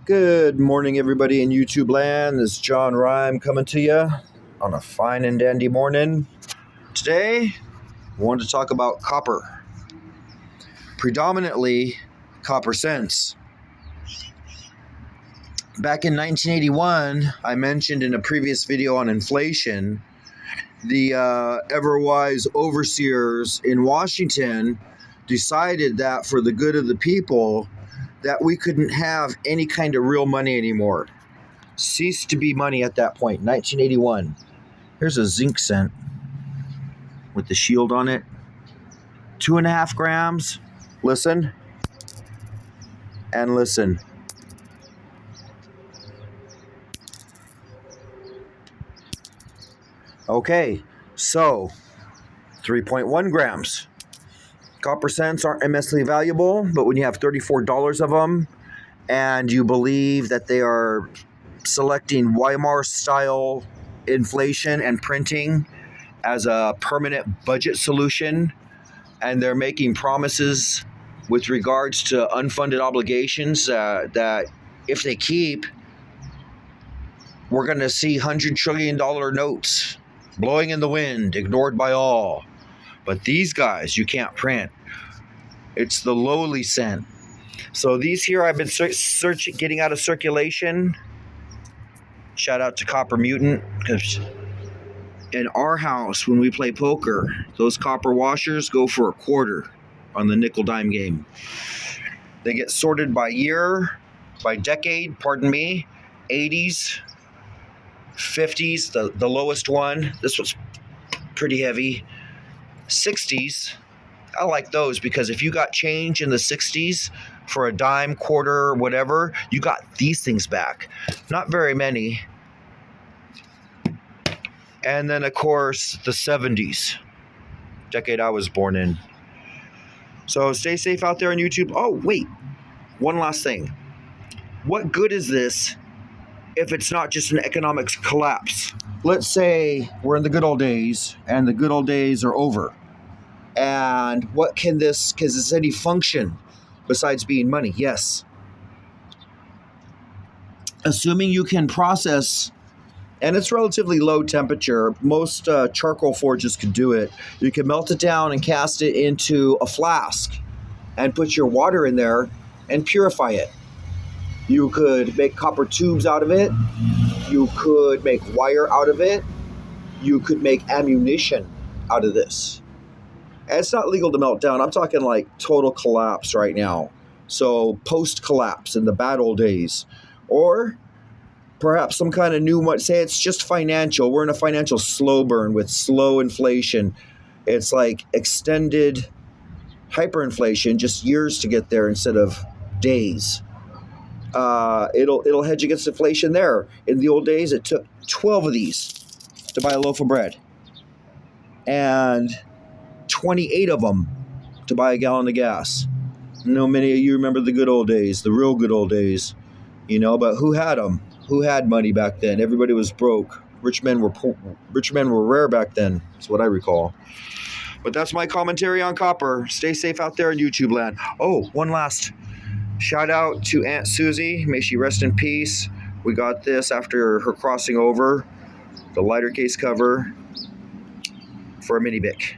Good morning, everybody in YouTube land. This is John Rhyme coming to you on a fine and dandy morning. Today, I wanted to talk about copper, predominantly copper cents. Back in 1981, I mentioned in a previous video on inflation, the ever-wise overseers in Washington decided that for the good of the people, that we couldn't have any kind of real money anymore. Ceased to be money at that point, 1981. Here's a zinc cent with the shield on it. 2.5 grams. Listen. And listen. Okay, so 3.1 grams. Copper cents aren't immensely valuable, but when you have $34 of them and you believe that they are selecting Weimar-style inflation and printing as a permanent budget solution, and they're making promises with regards to unfunded obligations that if they keep, we're going to see $100 trillion notes blowing in the wind, ignored by all. But these guys, you can't print. It's the lowly cent. So these here I've been searching, getting out of circulation. Shout out to Copper Mutant, because in our house, when we play poker, those copper washers go for $0.25 on the nickel dime game. They get sorted by year, by decade, pardon me, 80s, 50s, the lowest one. This was pretty heavy. 60s, I like those because if you got change in the 60s for a dime, quarter, whatever, you got these things back. Not very many. And then, of course, the 70s, decade I was born in. So stay safe out there on YouTube. Oh, wait, one last thing. What good is this if it's not just an economic collapse? Let's say we're in the good old days and the good old days are over. And what can this any function besides being money? Yes. Assuming you can process, and it's relatively low temperature, most charcoal forges could do it. You can melt it down and cast it into a flask and put your water in there and purify it. You could make copper tubes out of it. You could make wire out of it. You could make ammunition out of this. And it's not legal to melt down. I'm talking like total collapse right now. So post-collapse in the bad old days. Or perhaps some kind of new one. Say it's just financial. We're in a financial slow burn with slow inflation. It's like extended hyperinflation, just years to get there instead of days. It'll hedge against inflation there. In the old days, it took 12 of these to buy a loaf of bread, and 28 of them to buy a gallon of gas. I know many of you remember the good old days, the real good old days, but who had them? Who had money back then? Everybody was broke. Rich men were rare back then. That's what I recall. But that's my commentary on copper. Stay safe out there in YouTube land. Oh, one last shout out to Aunt Susie. May she rest in peace. We got this after her crossing over, the lighter case cover for a mini Bic.